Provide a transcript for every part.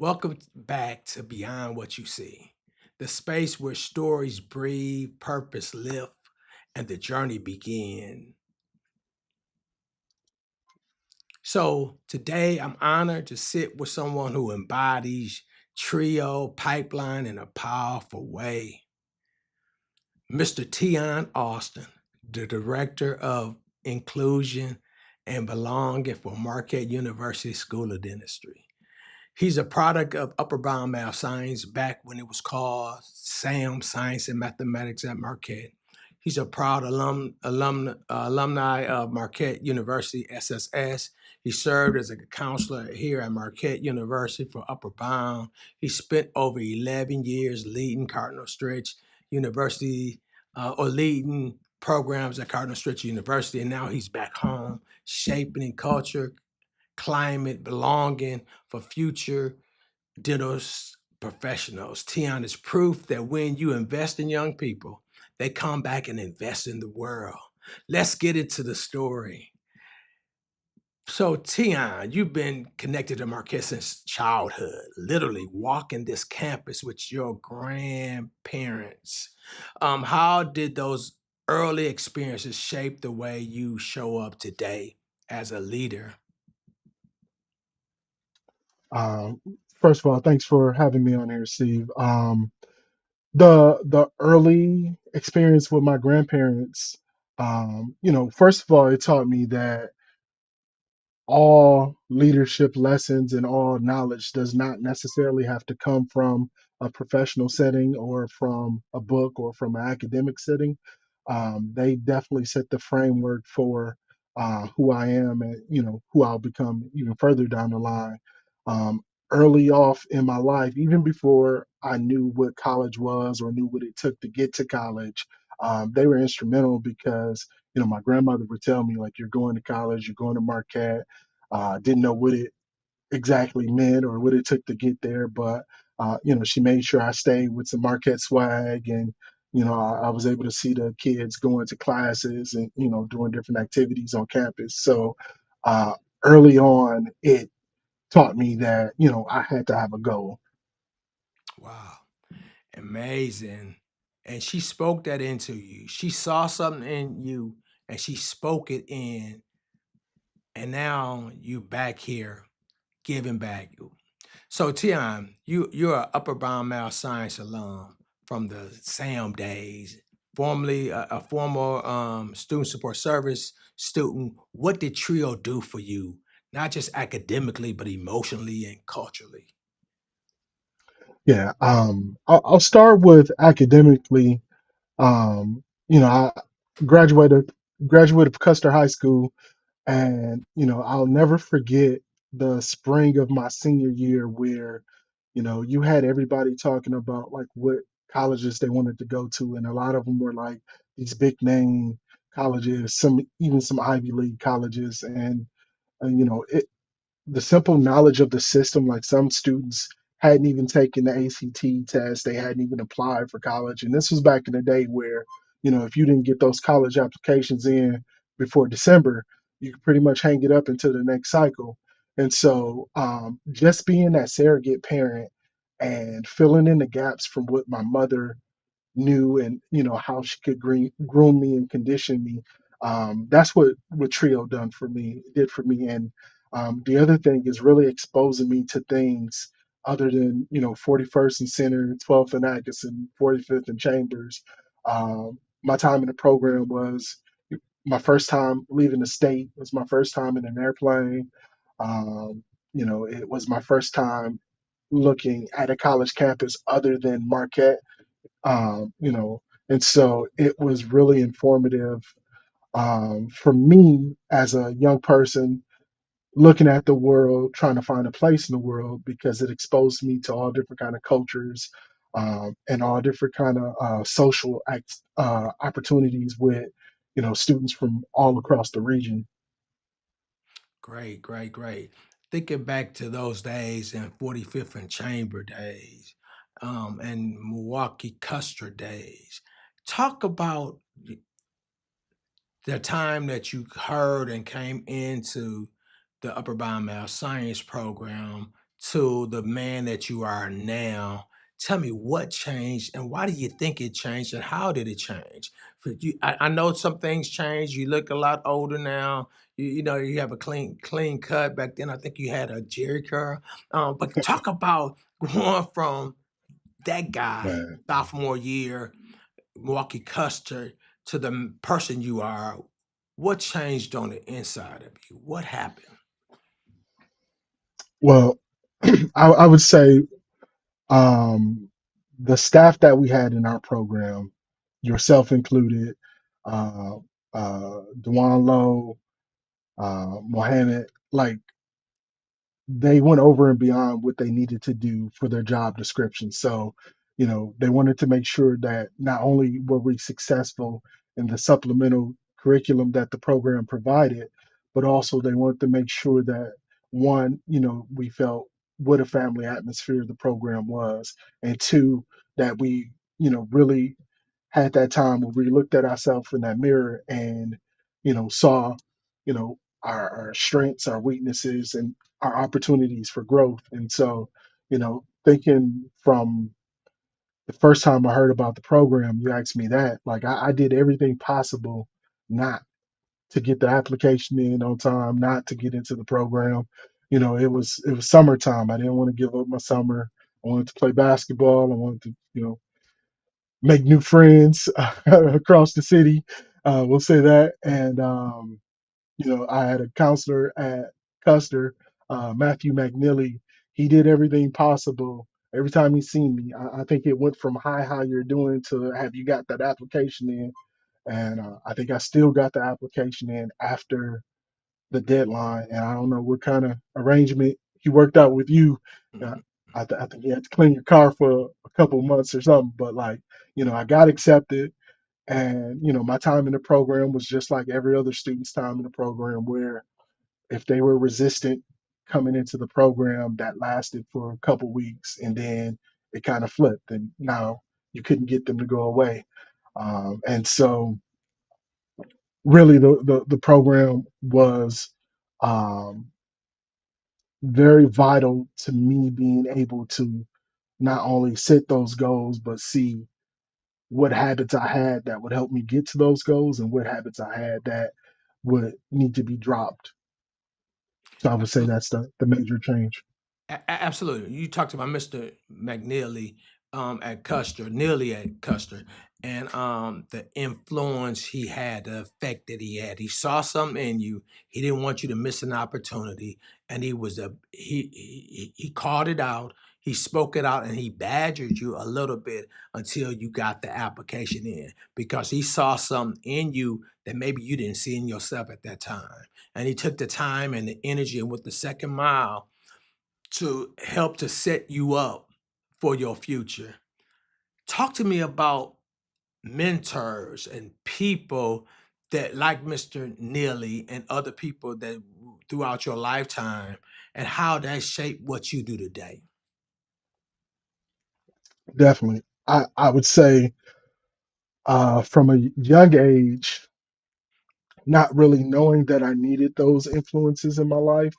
Welcome back to Beyond What You See, the space where stories breathe, purpose live, and the journey begin. So today I'm honored to sit with someone who embodies trio pipeline in a powerful way. Mr. Teon Austin, the Director of Inclusion and Belonging for Marquette University School of Dentistry. He's a product of Upper Bound Math Science back when it was called SAM Science and Mathematics at Marquette. He's a proud alumni of Marquette University SSS. He served as a counselor here at Marquette University for Upper Bound. He spent over 11 years leading Cardinal Stritch University or leading programs at Cardinal Stritch University, and now he's back home shaping culture, climate, belonging for future dental professionals. Tion is proof that when you invest in young people, they come back and invest in the world. Let's get into the story. So, Tion, you've been connected to Marquette since childhood, literally walking this campus with your grandparents. How did those early experiences shape the way you show up today as a leader? Um, First of all, thanks for having me on here, Steve. The early experience with my grandparents, first of all, it taught me that all leadership lessons and all knowledge does not necessarily have to come from a professional setting or from a book or from an academic setting. They definitely set the framework for who I am and who I'll become even further down the line. Um, Early off in my life, even before I knew what college was or knew what it took to get to college, they were instrumental because my grandmother would tell me like, "You're going to college, you're going to Marquette." Didn't know what it exactly meant or what it took to get there, but she made sure I stayed with some Marquette swag, and I was able to see the kids going to classes and doing different activities on campus. So uh, early on, it taught me that I had to have a goal. Wow. Amazing. And she spoke that into you. She saw something in you and she spoke it in. And now you back here giving back. So Tion, you're an Upper Bound Math Science alum from the SAM days, formerly a former student support service student. What did Trio do for you? Not just academically, but emotionally and culturally. Yeah, I'll start with academically. I graduated graduated from Custer High School. And, I'll never forget the spring of my senior year where, you had everybody talking about like what colleges they wanted to go to. And a lot of them were like these big name colleges, even some Ivy League colleges. And the simple knowledge of the system, like some students hadn't even taken the ACT test, they hadn't even applied for college. And this was back in the day where, if you didn't get those college applications in before December, you could pretty much hang it up until the next cycle. And so just being that surrogate parent and filling in the gaps from what my mother knew and how she could groom me and condition me. That's what Trio did for me. And the other thing is really exposing me to things other than 41st and Center, 12th and Atkinson, 45th and Chambers. My time in the program was my first time leaving the state. It was my first time in an airplane. Um, it was my first time looking at a college campus other than Marquette. um, you know, and so it was really informative for me as a young person looking at the world, trying to find a place in the world because it exposed me to all different kind of cultures and all different kind of opportunities with students from all across the region. Great, great, great. Thinking back to those days in 45th and Chamber days, and Milwaukee Custer days, talk about the time that you heard and came into the Upper Bound Math Science program to the man that you are now, tell me what changed and why do you think it changed and how did it change? For you, I know some things changed. You look a lot older now. You know, you have a clean cut. Back then, I think you had a Jerry curl. But talk about going from that guy, Man. sophomore year, Milwaukee Custer, to the person you are. What changed on the inside of you? What happened? Well, I would say um, the staff that we had in our program, yourself included, uh, Dewan Lowe, Mohammed, like they went over and beyond what they needed to do for their job description. So, they wanted to make sure that not only were we successful in the supplemental curriculum that the program provided, but also they wanted to make sure that one, we felt what a family atmosphere the program was, and two, that we, really had that time where we looked at ourselves in that mirror and, saw, our strengths, our weaknesses, and our opportunities for growth. And so, thinking from the first time I heard about the program, you asked me that, like I did everything possible not to get the application in on time, not to get into the program. It was summertime. I didn't want to give up my summer. I wanted to play basketball. I wanted to, make new friends across the city. We'll say that. And I had a counselor at Custer, Matthew McNeely. He did everything possible. Every time he seen me, I think it went from hi, how you're doing to have you got that application in, and I think I still got the application in after the deadline. And I don't know what kind of arrangement he worked out with you. Uh, Mhm. I think you had to clean your car for a couple months or something, but like, I got accepted. And, my time in the program was just like every other student's time in the program, where if they were resistant coming into the program, that lasted for a couple weeks and then it kind of flipped. And now you couldn't get them to go away. And so, really, the program was um, very vital to me being able to not only set those goals, but see what habits I had that would help me get to those goals and what habits I had that would need to be dropped. So I would say Absolutely. that's the major change. Absolutely. You talked about Mr. McNeely at Custer, nearly at Custer, and the influence he had, the effect that he had. He saw something in you. He didn't want you to miss an opportunity, and he called it out. He spoke it out, and he badgered you a little bit until you got the application in because he saw something in you that maybe you didn't see in yourself at that time. And he took the time and the energy and with the second mile to help to set you up for your future. Talk to me about mentors and people that like Mr. Neely and other people that throughout your lifetime and how that shaped what you do today. Definitely. I would say from a young age, not really knowing that I needed those influences in my life.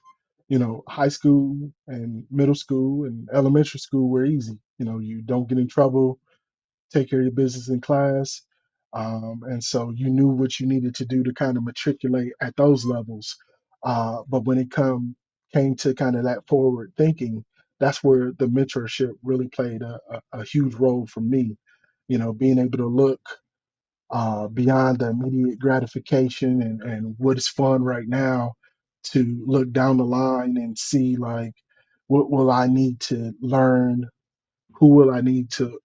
High school and middle school and elementary school were easy. You don't get in trouble, take care of your business in class. And so you knew what you needed to do to kind of matriculate at those levels. But when it came to kind of that forward thinking, that's where the mentorship really played a huge role for me. Being able to look beyond the immediate gratification and what is fun right now to look down the line and see like what will I need to learn, who will I need to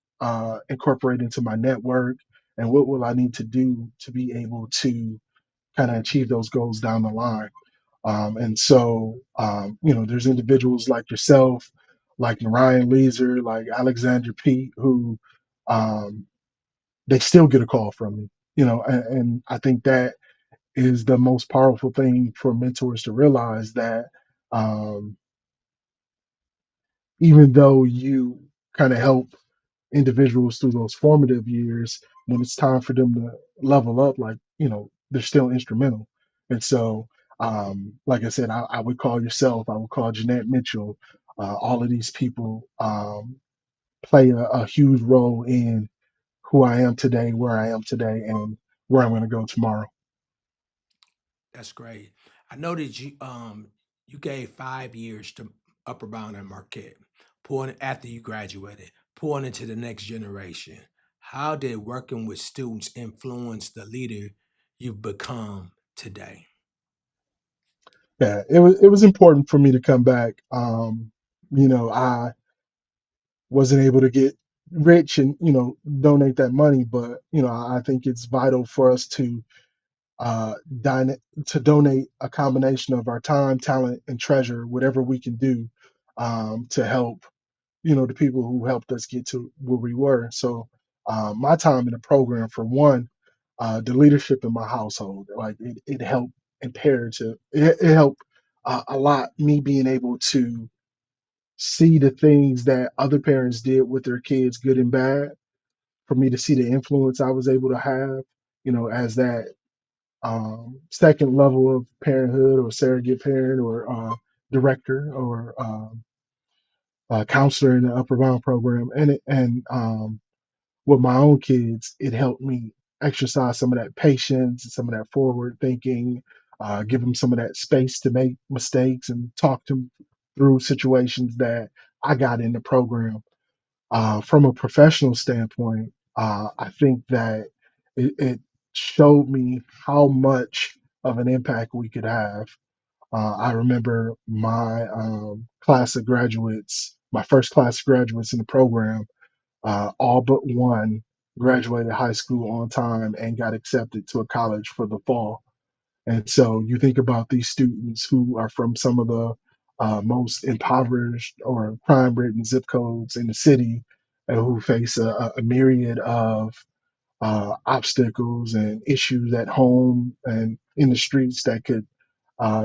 incorporate into my network, and what will I need to do to be able to kind of achieve those goals down the line. And so, there's individuals like yourself, like Ryan Leeser, like Alexander Pete, who um, they still get a call from me. And I think that is the most powerful thing for mentors to realize that um, even though you kind of help individuals through those formative years, when it's time for them to level up, like, they're still instrumental. And so, like I said, I would call yourself, I would call Jeanette Mitchell, all of these people play a huge role in who I am today, where I am today, and where I'm going to go tomorrow. That's great. I know that you gave 5 years to Upper Bound and Marquette, pouring after you graduated, pouring into the next generation. How did working with students influence the leader you've become today? Yeah, it was important for me to come back. I wasn't able to get rich and donate that money, but I think it's vital for us to uh, dine, to donate a combination of our time, talent, and treasure, whatever we can do to help the people who helped us get to where we were. So my time in the program, for one, the leadership in my household, like it helped imperative. It helped a lot me being able to see the things that other parents did with their kids, good and bad. For me to see the influence I was able to have, as that second level of parenthood or surrogate parent or director or counselor in the upper bound program, and with my own kids, it helped me exercise some of that patience and some of that forward thinking, give them some of that space to make mistakes and talk them through situations that I got in the program. From a professional standpoint, I think that it showed me how much of an impact we could have. I remember my class of graduates, my first class of graduates in the program, all but one graduated high school on time and got accepted to a college for the fall. And so you think about these students who are from some of the most impoverished or crime-ridden zip codes in the city, and who face a myriad of obstacles and issues at home and in the streets that could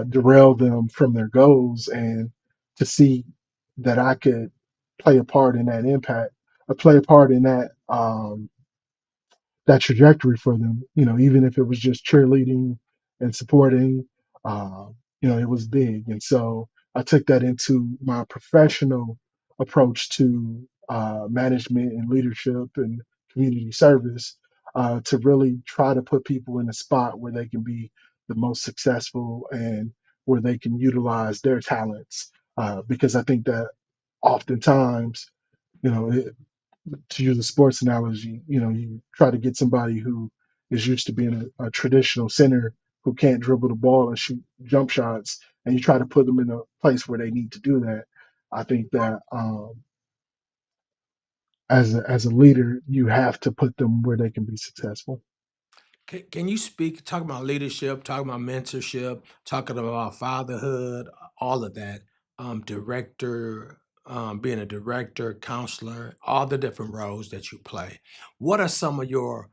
derail them from their goals. And to see that I could play a part in that impact, play a part in that trajectory for them. Even if it was just cheerleading and supporting, uh, it was big. And so I took that into my professional approach to management and leadership and community service, to really try to put people in a spot where they can be the most successful and where they can utilize their talents. Because I think that oftentimes, you know, to use a sports analogy, you try to get somebody who is used to being a traditional center who can't dribble the ball and shoot jump shots, and you try to put them in a place where they need to do that. I think that as a leader, you have to put them where they can be successful. Can you speak, talk about leadership, talk about mentorship, talking about fatherhood, all of that, director, being a director, counselor, all the different roles that you play. What are some of your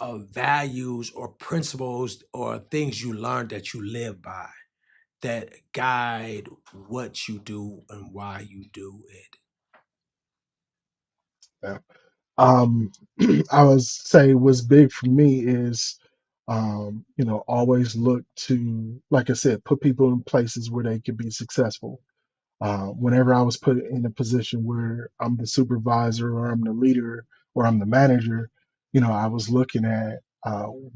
values or principles or things you learned that you live by that guide what you do and why you do it? Yeah. Um, I would say what's big for me is, always look to, like I said, put people in places where they can be successful. Whenever I was put in a position where I'm the supervisor or I'm the leader or I'm the manager, I was looking at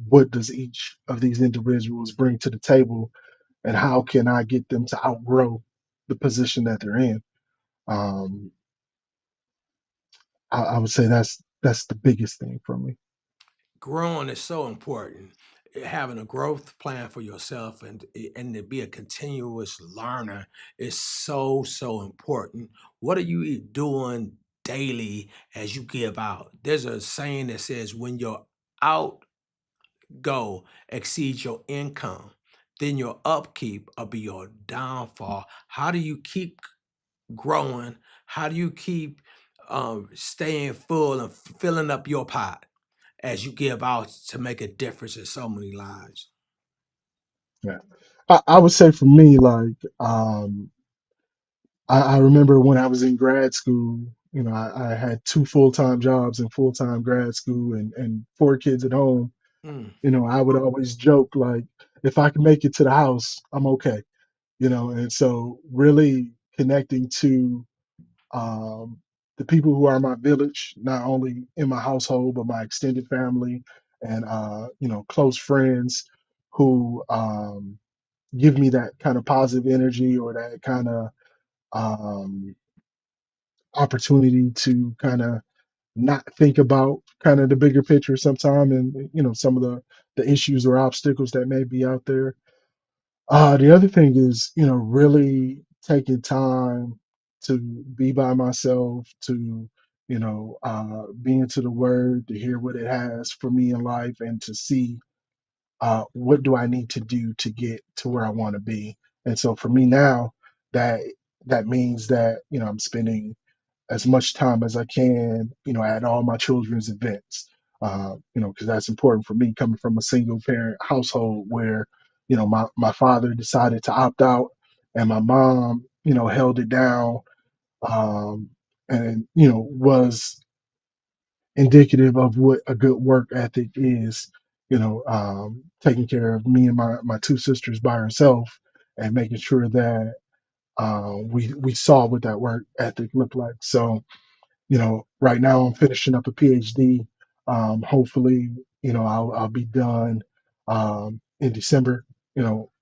what does each of these individuals bring to the table and how can I get them to outgrow the position that they're in. Um, I would say that's the biggest thing for me. Growing is so important. Having a growth plan for yourself and to be a continuous learner is so important. What are you doing daily as you give out? There's a saying that says when your outgo exceeds your income, then your upkeep will be your downfall. How do you keep growing? How do you keep staying full and filling up your pot as you give out to make a difference in so many lives? Yeah, I would say for me, like I remember when I was in grad school, I had two full-time jobs in full-time grad school and four kids at home. Mm. I would always joke like, if I can make it to the house, I'm okay. And so really. connecting to um, the people who are my village, not only in my household but my extended family and close friends who give me that kind of positive energy or that kind of um, opportunity to kind of not think about kind of the bigger picture sometime and some of the issues or obstacles that may be out there. The other thing is, really taking time to be by myself, to, be into the word, to hear what it has for me in life, and to see what do I need to do to get to where I want to be. And so for me now, that that means that I'm spending as much time as I can, at all my children's events. Because that's important for me coming from a single parent household where, my father decided to opt out and my mom, held it down, um, and, was indicative of what a good work ethic is, taking care of me and my two sisters by herself and making sure that we saw what that work ethic looked like. So, right now I'm finishing up a PhD. Hopefully, I'll be done in December.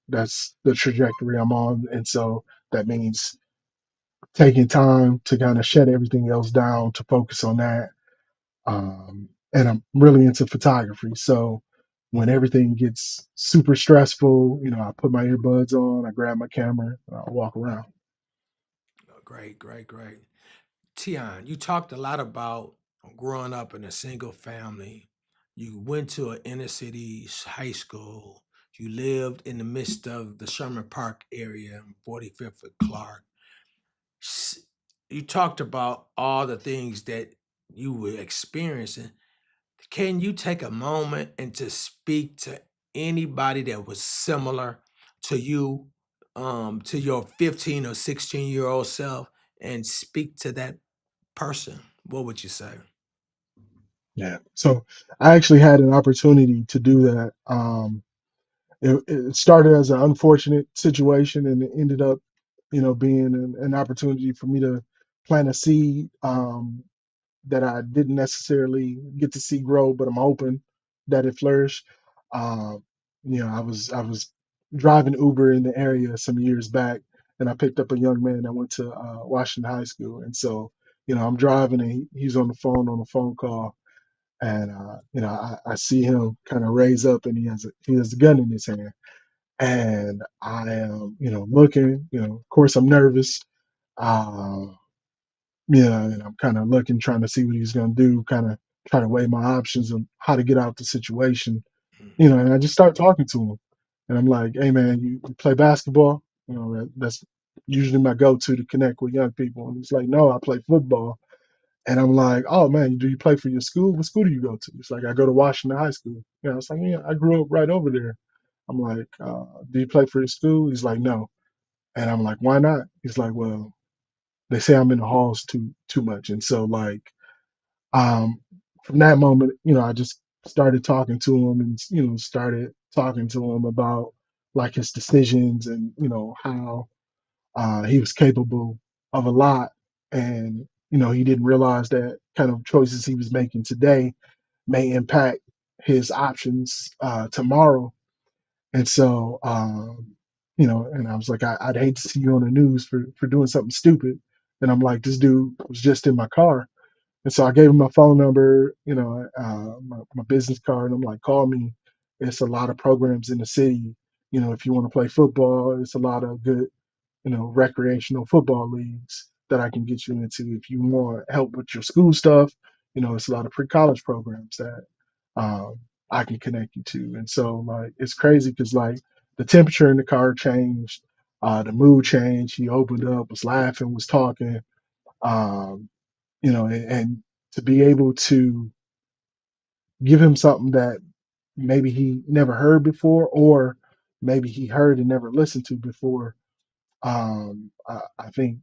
That's the trajectory I'm on, and so that means taking time to kind of shut everything else down to focus on that. And I'm really into photography, so when everything gets super stressful, I put my earbuds on, I grab my camera, and I walk around. Great, great, great. Tion, you talked a lot about growing up in a single family. You went to an inner city high school. You lived in the midst of the Sherman Park area, 45th and Clark. S- You talked about all the things that you were experiencing. Can you take a moment and to speak to anybody that was similar to you, to your 15 or 16-year-old self, and speak to that person? What would you say? Yeah. So I actually had an opportunity to do that. It started as an unfortunate situation, and it ended up, being an opportunity for me to plant a seed that I didn't necessarily get to see grow, but I'm hoping that it flourished. Um, I was driving Uber in the area some years back, and I picked up a young man that went to Washington High School, and so I'm driving, and he's on a phone call, and I see him kind of raise up, and he has a gun in his hand, and I am looking, of course I'm nervous, uh, and I'm kind of looking, trying to see what he's going to do, kind of trying to weigh my options of how to get out the situation, Mhm. and I just start talking to him, and I'm like, hey man, you play basketball? That's usually my go-to to connect with young people, and he's like, no, I play football. And I'm like, oh man, do you play for your school? What school do you go to? It's like, I go to Washington High School. It's like, yeah, I grew up right over there. I'm like, do you play for your school? He's like, no. And I'm like, why not? He's like, well, they say I'm in the halls too much. And so like, um, from that moment, I just started talking to him and started talking to him about like his decisions and how he was capable of a lot, and he didn't realize that kind of choices he was making today may impact his options tomorrow. And so, and I was like, I'd hate to see you on the news for doing something stupid. And I'm like, this dude was just in my car. And so I gave him my phone number, my business card. And I'm like, call me. It's a lot of programs in the city. If you want to play football, it's a lot of good recreational football leagues that I can get you into. If you want help with your school stuff, it's a lot of pre-college programs that um, I can connect you to. And so, like, it's crazy because, like, the temperature in the car changed, the mood changed. He opened up, was laughing, was talking, um, and to be able to give him something that maybe he never heard before, or maybe he heard and never listened to before. I think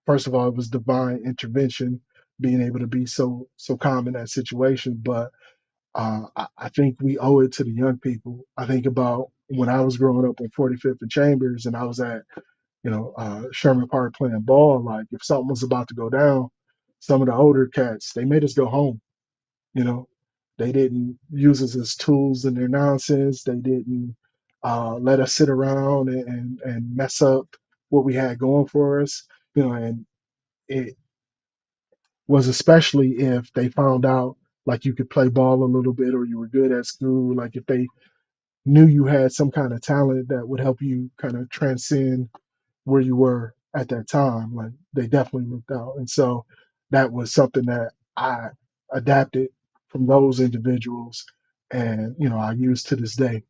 first of all, it was divine intervention, being able to be so calm in that situation. But I think we owe it to the young people. I think about when I was growing up on 45th and Chambers, and I was at Sherman Park playing ball. Like if something was about to go down, some of the older cats, they made us go home. You know, they didn't use us as tools in their nonsense. They didn't let us sit around and mess up what we had going for us. And it was especially if they found out like you could play ball a little bit or you were good at school. Like if they knew you had some kind of talent that would help you kind of transcend where you were at that time. Like they definitely looked out. And so that was something that I adapted from those individuals and, I use to this day.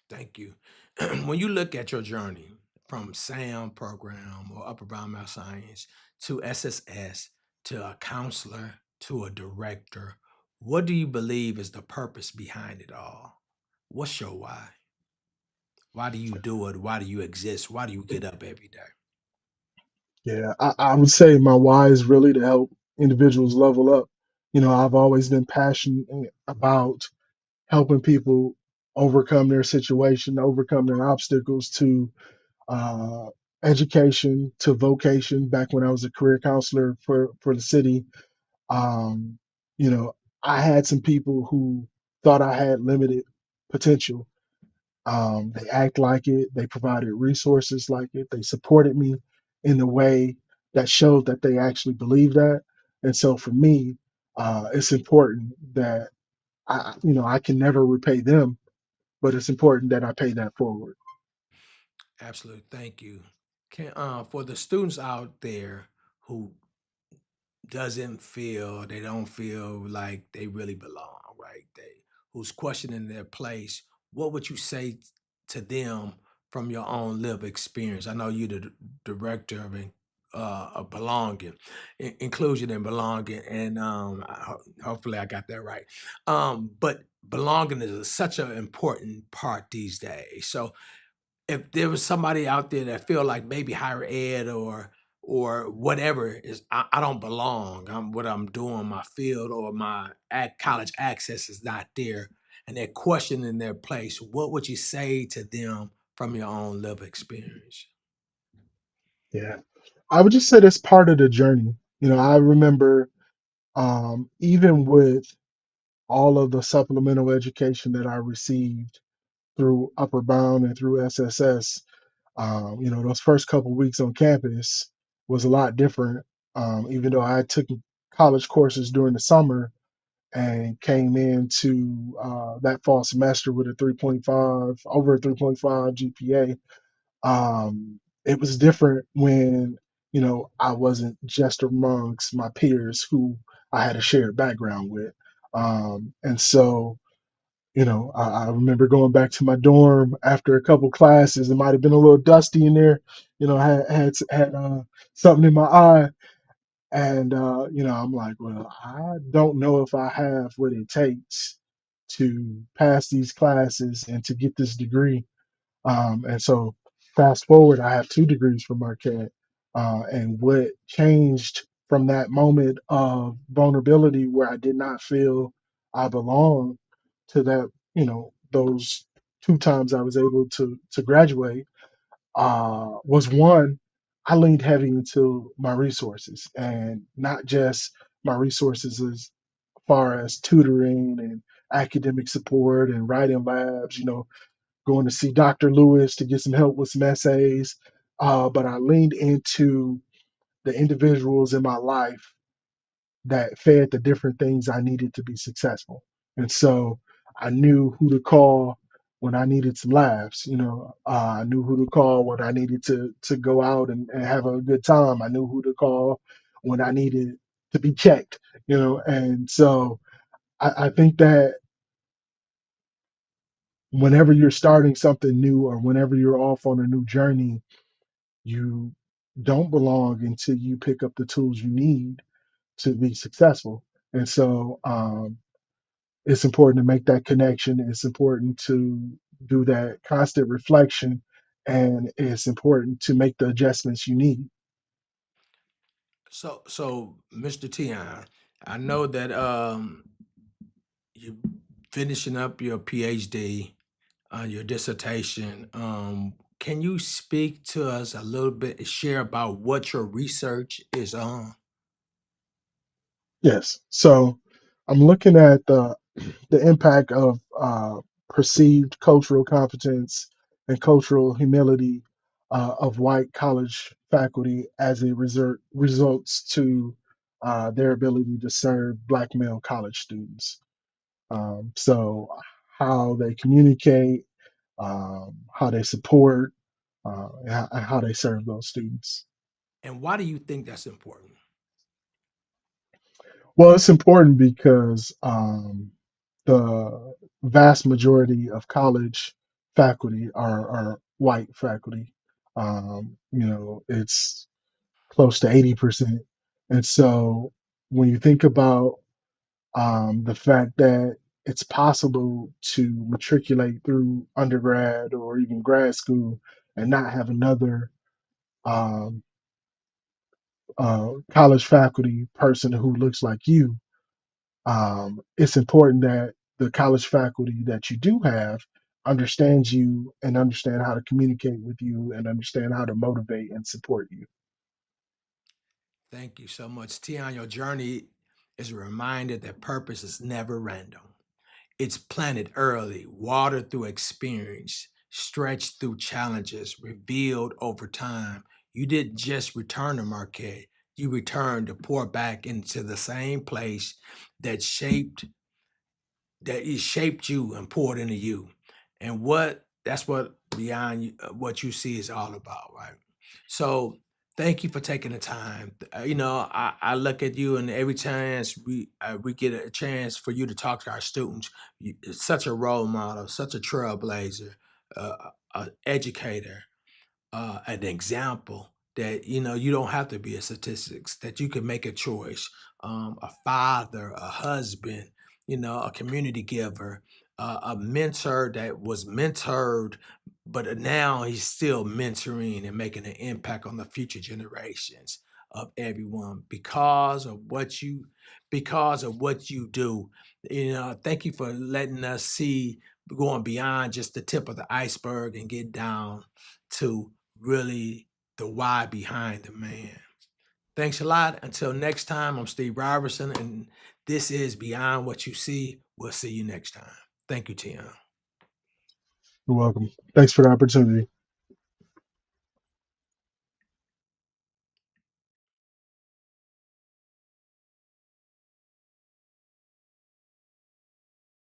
Thank you. When you look at your journey from SAM program or upper bound math science to SSS to a counselor to a director, what do you believe is the purpose behind it all? What's your why? Why do you do it? Why do you exist? Why do you get up every day? Yeah, I would say my why is really to help individuals level up. I've always been passionate about helping people overcome their situation, overcome their obstacles to uh, education, to vocation. Back when I was a career counselor for the city, um, you know, I had some people who thought I had limited potential. They act like it. They provided resources like it. They supported me in a way that showed that they actually believe that. And so for me, it's important that I can never repay them, but it's important that I pay that forward. Absolutely. Thank you. Can for the students out there who they don't feel like they really belong, right? Who's questioning their place, what would you say to them from your own lived experience? I know you're the director of belonging, inclusion and belonging, and hopefully I got that right. But belonging is such an important part these days. So if there was somebody out there that feel like maybe higher ed or whatever is I don't belong. I'm what I'm doing, my field or my college access is not there, and they're questioning their place. What would you say to them from your own lived experience? Yeah. I would just say that's part of the journey. I remember even with all of the supplemental education that I received through Upper Bound and through SSS, those first couple weeks on campus was a lot different. Even though I took college courses during the summer and came into that fall semester with a 3.5, over a 3.5 GPA, it was different when, I wasn't just amongst my peers who I had a shared background with. And so, I remember going back to my dorm after a couple classes. It might have been a little dusty in there. I had something in my eye, and I'm like, well, I don't know if I have what it takes to pass these classes and to get this degree. And so, fast forward, I have 2 degrees from Marquette, and what changed from that moment of vulnerability where I did not feel I belonged to that, those 2 times I was able to graduate, was one, I leaned heavy into my resources and not just my resources as far as tutoring and academic support and writing labs, going to see Dr. Lewis to get some help with some essays. But I leaned into the individuals in my life that fed the different things I needed to be successful. And so I knew who to call when I needed some laughs. I knew who to call when I needed to go out and have a good time. I knew who to call when I needed to be checked. And so I think that whenever you're starting something new or whenever you're off on a new journey, you don't belong until you pick up the tools you need to be successful. And so it's important to make that connection. It's important to do that constant reflection, and it's important to make the adjustments you need. So Mr. Tion, I know that you finishing up your PhD, your dissertation. can you speak to us a little bit, share about what your research is on? Yes. So I'm looking at the impact of perceived cultural competence and cultural humility of white college faculty as it results to their ability to serve Black male college students. So how they communicate, how they support, and how they serve those students. And why do you think that's important? Well, it's important because the vast majority of college faculty are white faculty. It's close to 80%. And so when you think about the fact that it's possible to matriculate through undergrad or even grad school and not have another um, college faculty person who looks like you, it's important that the college faculty that you do have understands you and understand how to communicate with you and understand how to motivate and support you. Thank you so much. Tion, your journey is a reminder that purpose is never random. It's planted early, watered through experience, stretched through challenges, revealed over time. You didn't just return to Marquette, you returned to pour back into the same place that it shaped you and poured into you. And that's what beyond what you see is all about, right? So thank you for taking the time. I look at you, and every chance we get a chance for you to talk to our students, it's such a role model, such a trailblazer, an educator, an example that you don't have to be a statistics, that you can make a choice, a father, a husband, a community giver, a mentor that was mentored, but now he's still mentoring and making an impact on the future generations of everyone because of what you do. Thank you for letting us see, going beyond just the tip of the iceberg and get down to really the why behind the man. Thanks a lot. Until next time, I'm Steve Robertson, and this is Beyond What You See. We'll see you next time. Thank you, Tion. You're welcome. Thanks for the opportunity.